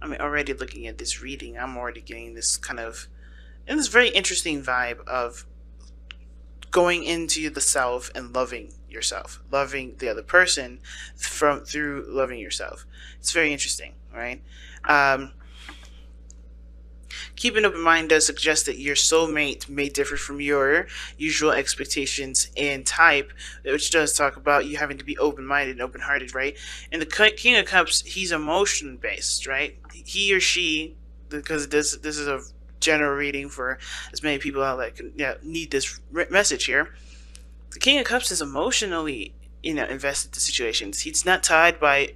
I mean, already looking at this reading, I'm already getting this kind of, and this very interesting vibe of going into the self and loving yourself, loving the other person from through loving yourself. It's very interesting, right? Um, Keep an open mind does suggest that your soulmate may differ from your usual expectations and type, which does talk about you having to be open minded and open hearted, right? And the King of Cups, he's emotion based, right? He or she, because this is a general reading for as many people out that can, yeah, need this message here. The King of Cups is emotionally, invested to situations. He's not tied by,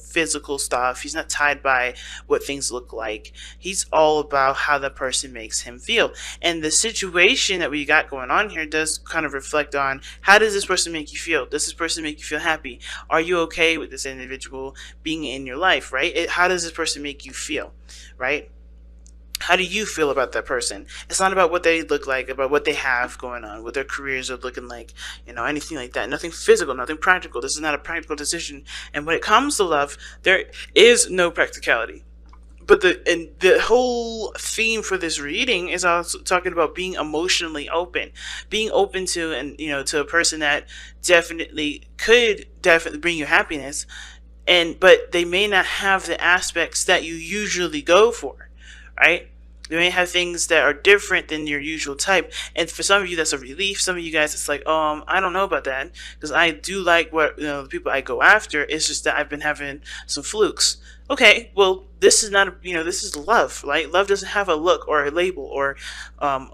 physical stuff. He's not tied by what things look like. He's all about how the person makes him feel. And the situation that we got going on here does kind of reflect on, how does this person make you feel? Does this person make you feel happy? Are you okay with this individual being in your life, right? How does this person make you feel, right? How do you feel about that person? It's not about what they look like, about what they have going on, what their careers are looking like, anything like that. Nothing physical, nothing practical. This is not a practical decision. And when it comes to love, there is no practicality. But the whole theme for this reading is also talking about being emotionally open, being open to, and to a person that could definitely bring you happiness, but they may not have the aspects that you usually go for, right? They may have things that are different than your usual type, and for some of you that's a relief. Some of you guys, it's like, I don't know about that, because I do like what the people I go after. It's just that I've been having some flukes. Okay, well, this is not this is love, right? Love doesn't have a look or a label um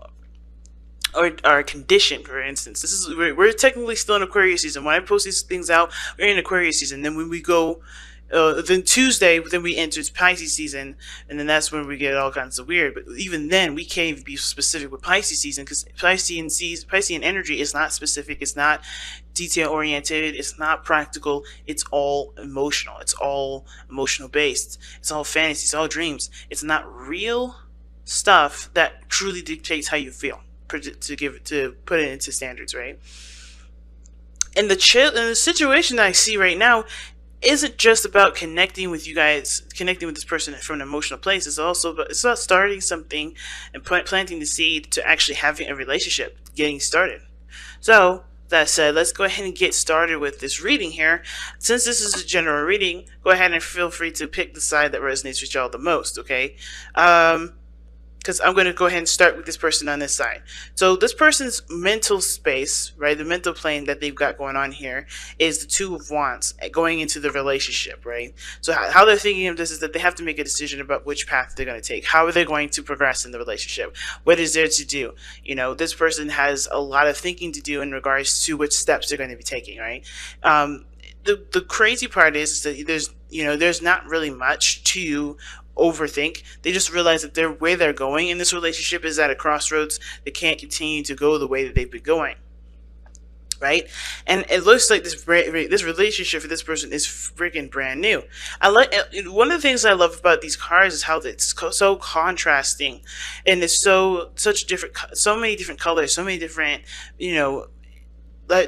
or a condition. For instance, we're technically still in Aquarius season. When I post these things out, we're in Aquarius season. Then when we go, then Tuesday, then we enter Pisces season, and then that's when we get all kinds of weird. But even then, we can't even be specific with Pisces season, because Piscean energy is not specific. It's not detail oriented. It's not practical. It's all emotional. It's all emotional based. It's all fantasy. It's all dreams. It's not real stuff that truly dictates how you feel. To put it into standards, right? And the situation that I see right now isn't just about connecting with you guys, connecting with this person from an emotional place. It's about starting something and planting the seed to actually having a relationship, getting started. So that said, let's go ahead and get started with this reading here. Since this is a general reading, go ahead and feel free to pick the side that resonates with y'all the most, okay? Because I'm going to go ahead and start with this person on this side. So this person's mental space, right, the mental plane that they've got going on here is the Two of Wands going into the relationship, right? So how they're thinking of this is that they have to make a decision about which path they're going to take. How are they going to progress in the relationship? What is there to do? This person has a lot of thinking to do in regards to which steps they're going to be taking, right? The crazy part is that there's not really much to overthink. They just realize that their way they're going in this relationship is at a crossroads. They can't continue to go the way that they've been going, right? And it looks like this relationship for this person is freaking brand new. I like one of the things I love about these cards is how it's so contrasting, and it's so many different colors, so many different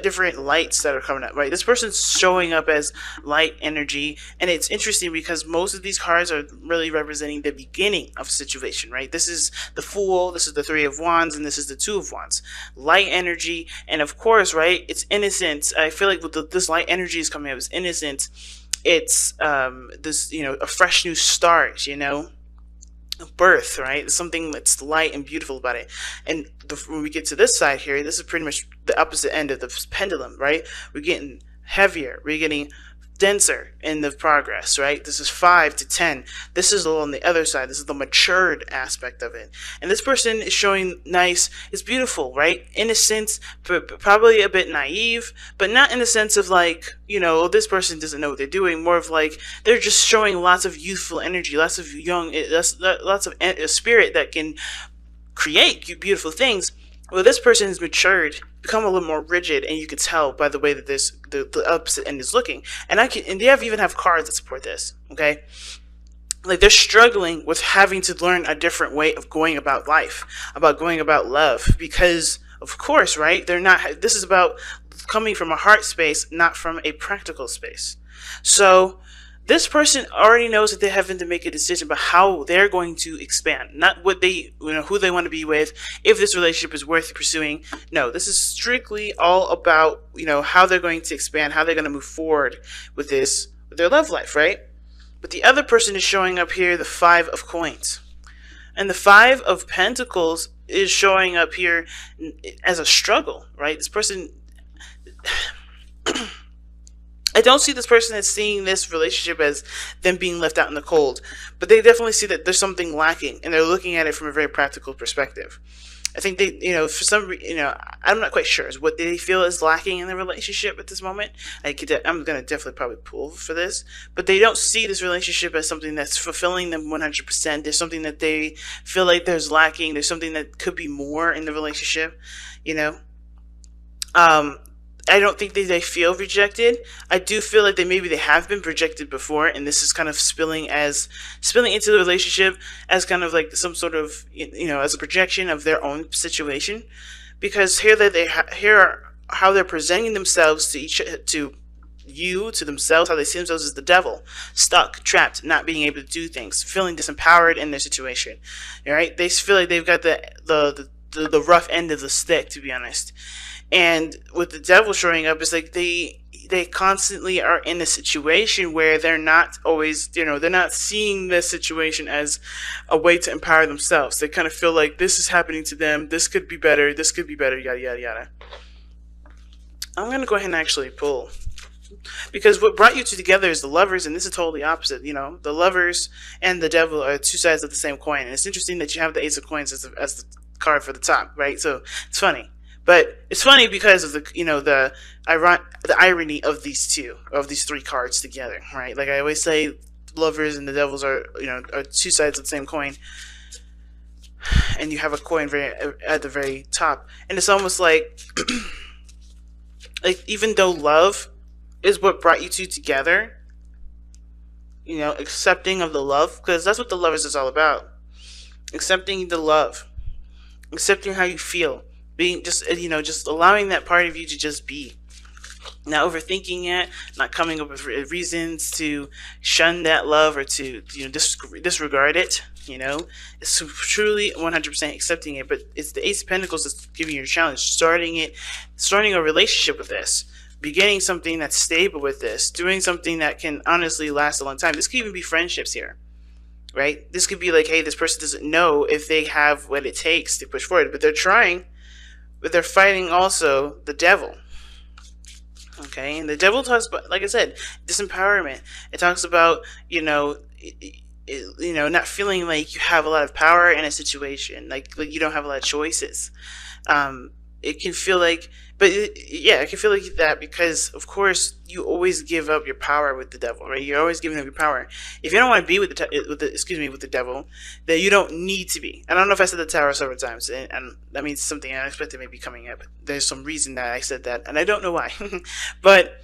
different lights that are coming up, right? This person's showing up as light energy, and it's interesting because most of these cards are really representing the beginning of a situation, right? This is the Fool, this is the Three of Wands, and this is the Two of Wands. Light energy, and of course, right, it's innocent. I feel like with this light energy is coming up, it's innocent. It's this, a fresh new start, birth, right? It's something that's light and beautiful about it. And when we get to this side here, this is pretty much the opposite end of the pendulum, right? We're getting heavier, we're getting denser in the progress, right? This is 5 to 10. This is on the other side. This is the matured aspect of it. And this person is showing nice, it's beautiful, right? Innocent, probably a bit naive, but not in the sense of like, this person doesn't know what they're doing. More of like, they're just showing lots of youthful energy, lots of lots of spirit that can create beautiful things. Well, this person has matured, become a little more rigid, and you can tell by the way that the opposite end is looking. And they even have cards that support this. Okay, like they're struggling with having to learn a different way of going about life, about going about love, because of course, right? This is about coming from a heart space, not from a practical space. So This person already knows that they're having to make a decision about how they're going to expand, not what they, who they want to be with, if this relationship is worth pursuing. No, this is strictly all about, how they're going to expand, how they're going to move forward with their love life, right? But the other person is showing up here, the Five of Coins. And the Five of Pentacles is showing up here as a struggle, right? This person, I don't see this person as seeing this relationship as them being left out in the cold, but they definitely see that there's something lacking, and they're looking at it from a very practical perspective. I think they, for some reason, I'm not quite sure what they feel is lacking in the relationship at this moment. I'm going to definitely probably pull for this, but they don't see this relationship as something that's fulfilling them 100%. There's something that they feel like there's lacking. There's something that could be more in the relationship, I don't think they feel rejected. I do feel like they have been rejected before, and this is kind of spilling into the relationship as kind of like some sort of, as a projection of their own situation. Because here are how they're presenting themselves to themselves, how they see themselves as the devil, stuck, trapped, not being able to do things, feeling disempowered in their situation. All right, they feel like they've got the rough end of the stick, to be honest. And with the devil showing up, it's like they constantly are in a situation where they're not always, they're not seeing this situation as a way to empower themselves. They kind of feel like this is happening to them. This could be better. Yada, yada, yada. I'm going to go ahead and actually pull. Because what brought you two together is the Lovers, and this is totally opposite. The Lovers and the devil are two sides of the same coin. And it's interesting that you have the Ace of Coins as the card for the top, right? So it's funny. But it's funny because of the irony of these three cards together, right? Like I always say, Lovers and the Devils are two sides of the same coin, and you have a coin at the very top, and it's almost like like even though love is what brought you two together, accepting of the love, because that's what the Lovers is all about, accepting the love, accepting how you feel. Being just allowing that part of you to just be, not overthinking it, not coming up with reasons to shun that love or to disregard it. It's truly 100% accepting it. But it's the Ace of Pentacles that's giving you a challenge, starting a relationship with this, beginning something that's stable with this, doing something that can honestly last a long time. This could even be friendships here. Right? This could be like, hey, this person doesn't know if they have what it takes to push forward, but they're trying. But they're fighting also the devil. Okay, and the devil talks about, like I said, disempowerment. It talks about not feeling like you have a lot of power in a situation, like you don't have a lot of choices. It can feel like, it can feel like that because, of course, you always give up your power with the devil, right? You're always giving up your power. If you don't want to be with the devil, then you don't need to be. I don't know if I said the Tower several times, and that means something unexpected may be coming up. There's some reason that I said that, and I don't know why. But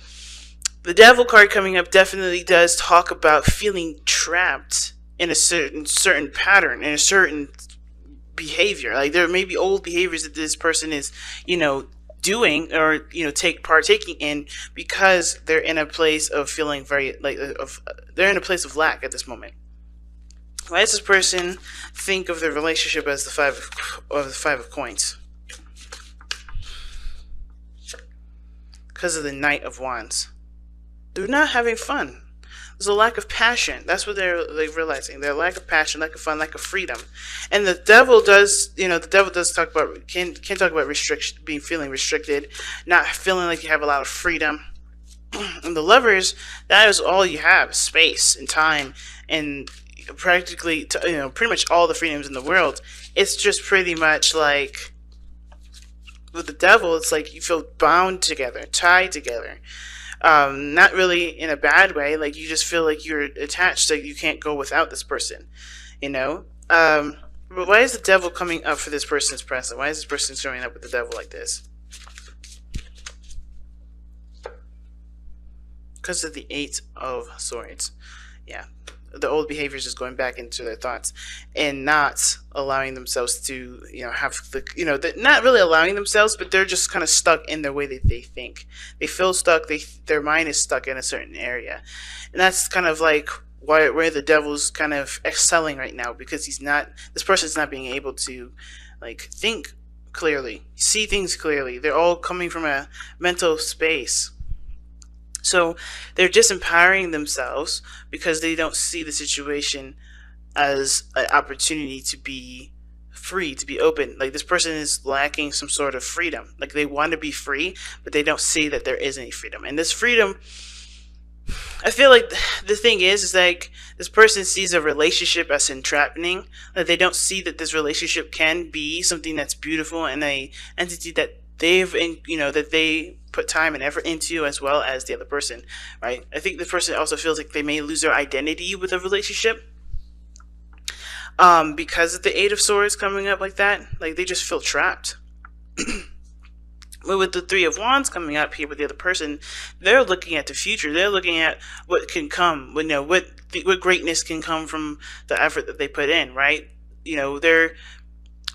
the Devil card coming up definitely does talk about feeling trapped in a certain pattern, in a certain behavior. Like there may be old behaviors that this person is, doing or partaking in because they're in a place of feeling they're in a place of lack at this moment. Why does this person think of their relationship as the Five of Coins? Because of the Knight of Wands. They're not having fun. There's a lack of passion. That's what they're realizing. Their lack of passion, lack of fun, lack of freedom. And the devil does, talk about, can talk about restriction, feeling restricted, not feeling like you have a lot of freedom. And the Lovers, that is all you have, space and time and practically, pretty much all the freedoms in the world. It's just pretty much like, with the devil, it's like you feel bound together, tied together. Not really in a bad way, like you just feel like you're attached, like you can't go without this person, but why is the devil coming up for this person's present? Why is this person showing up with the devil like this? Because of the Eight of Swords. Yeah, the old behaviors is going back into their thoughts, and not allowing themselves to, have the, not really allowing themselves, but they're just kind of stuck in the way that they think. They feel stuck. Their mind is stuck in a certain area, and that's kind of like where the devil's kind of excelling right now, because this person's not being able to like think clearly, see things clearly. They're all coming from a mental space. So they're disempowering themselves because they don't see the situation as an opportunity to be free, to be open. Like, this person is lacking some sort of freedom. Like, they want to be free, but they don't see that there is any freedom. And this freedom, I feel like the thing is like, this person sees a relationship as entrapping, that they don't see that this relationship can be something that's beautiful and a entity that that they put time and effort into, as well as the other person, right? I think this person also feels like they may lose their identity with a relationship, because of the Eight of Swords coming up like that. Like, they just feel trapped. But with the Three of Wands coming up here with the other person, they're looking at the future. They're looking at what can come. What greatness can come from the effort that they put in, right?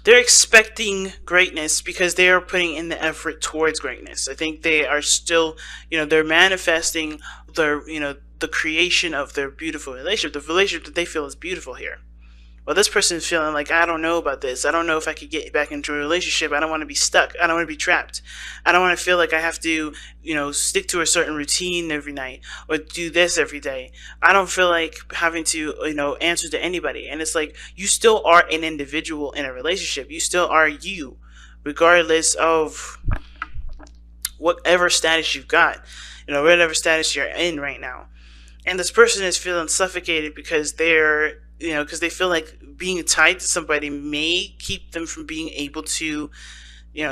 They're expecting greatness because they are putting in the effort towards greatness. I think they are still, they're manifesting the creation of their beautiful relationship, the relationship that they feel is beautiful here. Well, this person is feeling like, I don't know about this. I don't know if I could get back into a relationship. I don't want to be stuck. I don't want to be trapped. I don't want to feel like I have to, stick to a certain routine every night or do this every day. I don't feel like having to, answer to anybody. And it's like, you still are an individual in a relationship. You still are you, regardless of whatever status you've got, whatever status you're in right now. And this person is feeling suffocated because because they feel like being tied to somebody may keep them from being able to,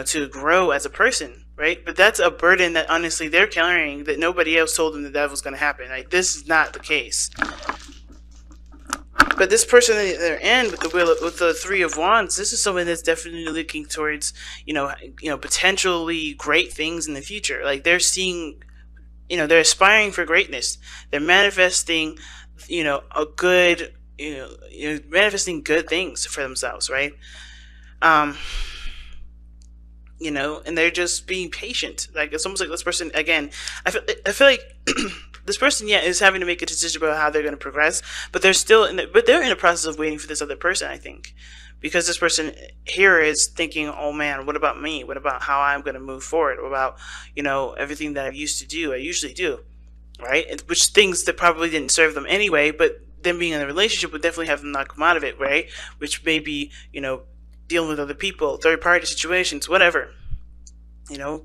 to grow as a person, right? But that's a burden that honestly they're carrying, that nobody else told them that was going to happen. Like, this is not the case. But this person at their end with the Three of Wands, this is someone that's definitely looking towards, potentially great things in the future. Like, they're seeing, they're aspiring for greatness. They're manifesting, a good, manifesting good things for themselves, right? And they're just being patient. Like, it's almost like this person, again, I feel like this person, is having to make a decision about how they're going to progress, but they're still they're in the process of waiting for this other person, I think, because this person here is thinking, oh man, what about me? What about how I'm going to move forward? What about, everything that I usually do, right? Which things that probably didn't serve them anyway, but them being in a relationship would definitely have them knock them out of it, right? Which may be, dealing with other people, third-party situations, whatever.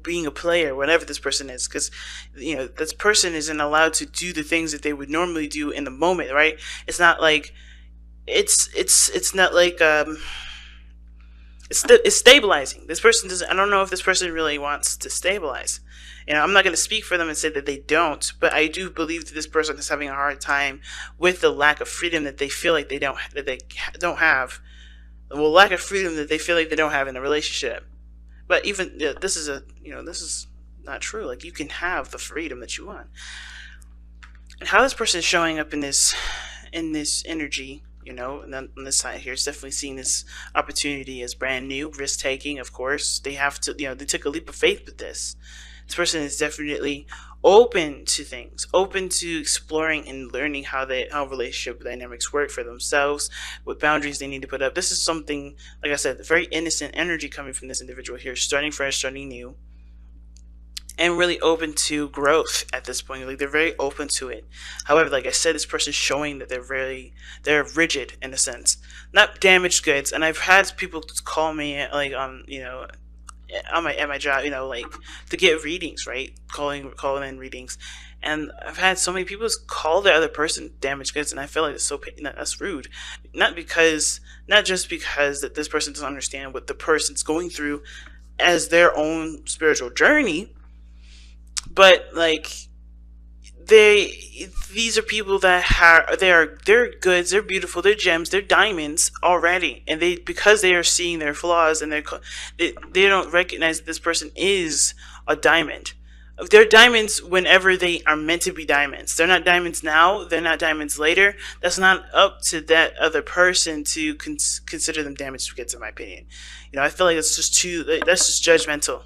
Being a player, whatever this person is, because, this person isn't allowed to do the things that they would normally do in the moment, right? It's not like, it's not like, it's stabilizing. This person doesn't, I don't know if this person really wants to stabilize. I'm not going to speak for them and say that they don't, but I do believe that this person is having a hard time with the lack of freedom that they feel like they don't have. Well, lack of freedom that they feel like they don't have in a relationship. But even this is not true. Like, you can have the freedom that you want. And how this person is showing up in this energy, and then on this side here, is definitely seeing this opportunity as brand new, risk taking. Of course, they have to, they took a leap of faith with this. This person is definitely open to things, open to exploring and learning how relationship dynamics work for themselves, what boundaries they need to put up. This is something, like I said, very innocent energy coming from this individual here, starting fresh, starting new, and really open to growth at this point. Like, they're very open to it. However, like I said, this person is showing that they're rigid in a sense, not damaged goods. And I've had people call me, like, at my job, like, to get readings, right? Calling in readings, and I've had so many people call the other person damaged goods, and I feel like that's rude. Not just because that this person doesn't understand what the person's going through as their own spiritual journey, but like, these are people that they're goods, they're beautiful, they're gems, they're diamonds already, and because they are seeing their flaws, and they don't recognize that this person is a diamond, They're diamonds whenever they are meant to be diamonds. They're not diamonds now. They're not diamonds later. That's not up to that other person to consider them damaged goods, in my opinion. I feel like it's just too. That's just judgmental.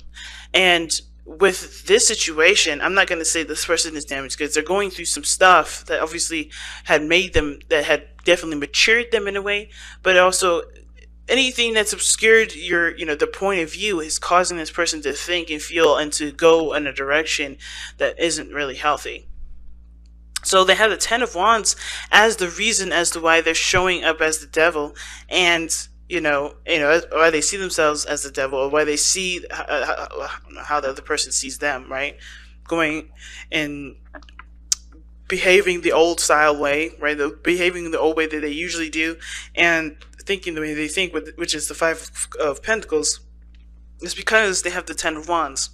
And with this situation, I'm not going to say this person is damaged goods. They're going through some stuff that obviously had made them, that had definitely matured them in a way, but also anything that's obscured your the point of view is causing this person to think and feel and to go in a direction that isn't really healthy. So they have the Ten of Wands as the reason as to why they're showing up as the devil, and why they see themselves as the devil, or why they see how the other person sees them, right? Going and behaving the old style way, right? Behaving the old way that they usually do, and thinking the way they think, which is the Five of Pentacles, is because they have the Ten of Wands.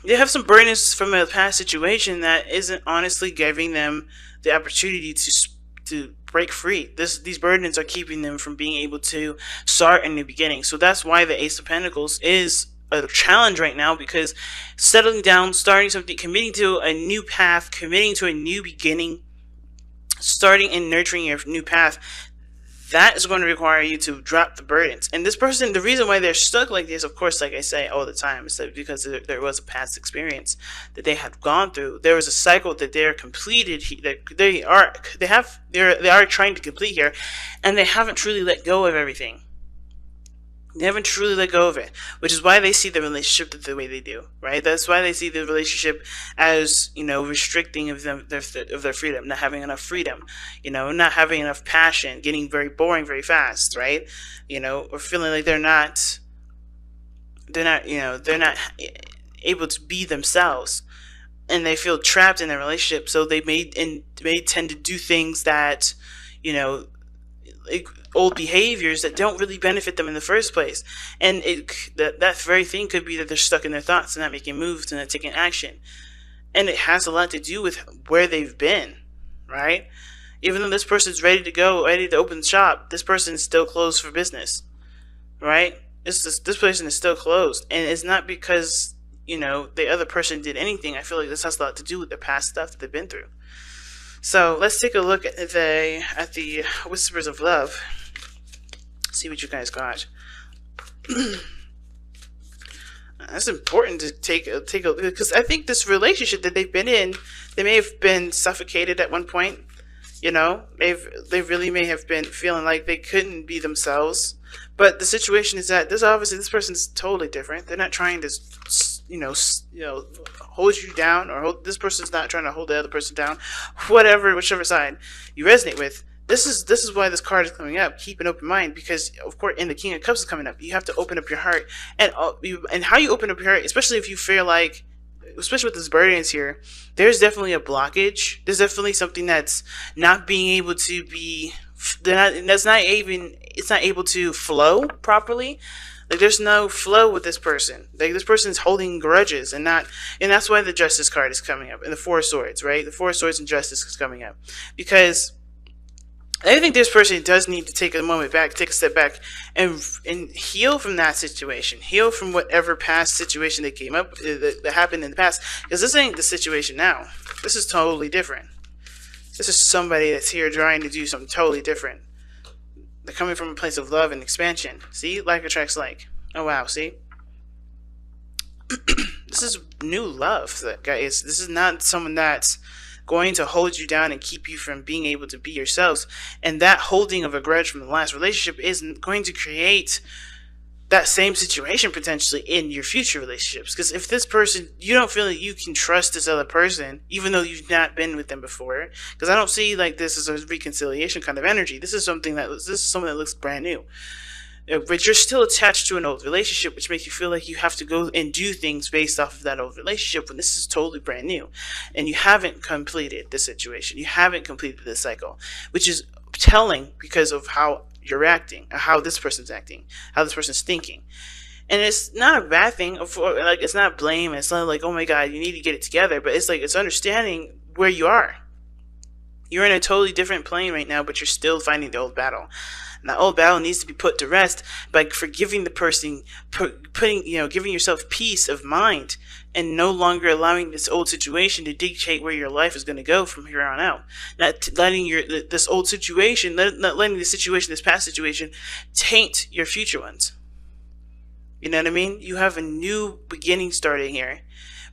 They have some burdens from a past situation that isn't honestly giving them the opportunity to break free. These burdens are keeping them from being able to start a new beginning. So that's why the Ace of Pentacles is a challenge right now, because settling down, starting something, committing to a new path, committing to a new beginning, starting and nurturing your new path, that is going to require you to drop the burdens. And this person, the reason why they're stuck like this, of course, like I say all the time, is that because there was a past experience that they had gone through. There was a cycle that they're completed, that they are trying to complete here, and they haven't truly let go of everything. They haven't truly let go of it, which is why they see the relationship the way they do, right? That's why they see the relationship as, restricting of their freedom, not having enough freedom, not having enough passion, getting very boring very fast, right? Or feeling like they're not able to be themselves, and they feel trapped in their relationship. So they may tend to do things that, old behaviors that don't really benefit them in the first place. And that very thing could be that they're stuck in their thoughts and not making moves and not taking action. And it has a lot to do with where they've been, right? Even though this person's ready to go, ready to open shop, this person is still closed for business, right? This person is still closed. And it's not because, the other person did anything. I feel like this has a lot to do with the past stuff that they've been through. So let's take a look at the Whispers of Love. See what you guys got. That's important to take a because I think this relationship that they've been in, they may have been suffocated at one point. They really may have been feeling like they couldn't be themselves. But the situation is that this person's totally different. They're not trying to hold you down, or this person's not trying to hold the other person down. Whichever side you resonate with. This is why this card is coming up. Keep an open mind, because of course, in the King of Cups is coming up. You have to open up your heart, and how you open up your heart, especially if you feel like, especially with this burdens here, there's definitely a blockage. There's definitely something that's not being able to be. It's not able to flow properly. Like, there's no flow with this person. Like, this person's holding grudges, and that's why the Justice card is coming up, and the Four of Swords, right? The Four of Swords and Justice is coming up, because I think this person does need to take a step back, and heal from that situation, heal from whatever past situation that came up, that happened in the past, because this ain't the situation now. This is totally different. This is somebody that's here trying to do something totally different. They're coming from a place of love and expansion. See? Like attracts like. Oh, wow. See? This is new love, guys. This is not someone that's going to hold you down and keep you from being able to be yourselves. And that holding of a grudge from the last relationship isn't going to create that same situation potentially in your future relationships. Because if this person, you don't feel like you can trust this other person, even though you've not been with them before, because I don't see like this as a reconciliation kind of energy. This is someone that looks brand new. But you're still attached to an old relationship, which makes you feel like you have to go and do things based off of that old relationship when this is totally brand new. And you haven't completed the situation. You haven't completed the cycle, which is telling because of how you're acting, how this person's acting, how this person's thinking. And it's not a bad thing. Like, it's not blame. It's not like, oh my God, you need to get it together. But it's like, it's understanding where you are. You're in a totally different plane right now, but you're still fighting the old battle. And that old battle needs to be put to rest by forgiving the person, putting, giving yourself peace of mind, and no longer allowing this old situation to dictate where your life is going to go from here on out. Not letting this old situation, not letting this past situation, taint your future ones. You know what I mean? You have a new beginning starting here,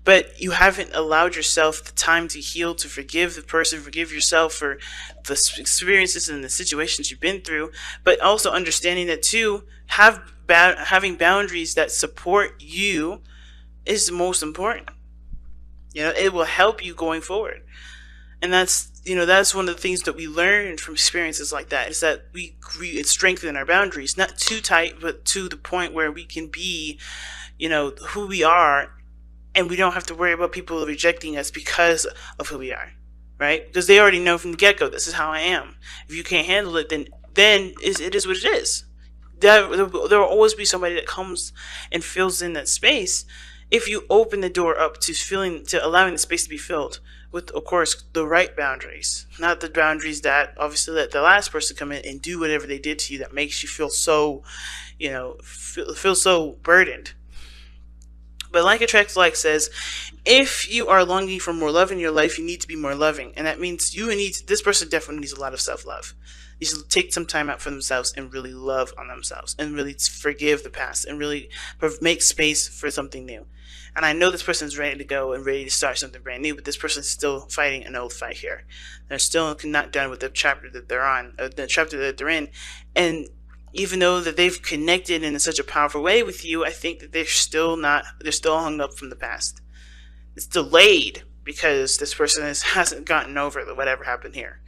but you haven't allowed yourself the time to heal, to forgive the person, forgive yourself for the experiences and the situations you've been through, but also understanding that too, having boundaries that support you is the most important. It will help you going forward. And that's one of the things that we learn from experiences like that, is that we strengthen our boundaries, not too tight, but to the point where we can be, who we are, and we don't have to worry about people rejecting us because of who we are, right? Because they already know from the get-go, this is how I am. If you can't handle it, then it is what it is. There will always be somebody that comes and fills in that space if you open the door up to allowing the space to be filled with, of course, the right boundaries, not the boundaries that obviously let the last person come in and do whatever they did to you that makes you feel so, feel so burdened. But Like Attracts Like says, if you are longing for more love in your life, you need to be more loving. And that means this person definitely needs a lot of self-love. Needs to take some time out for themselves and really love on themselves and really forgive the past and really make space for something new. And I know this person is ready to go and ready to start something brand new, but this person is still fighting an old fight here. They're still not done with the chapter that they're on, the chapter that they're in. And even though that they've connected in such a powerful way with you, I think that they're still hung up from the past. It's delayed because this person hasn't gotten over whatever happened here.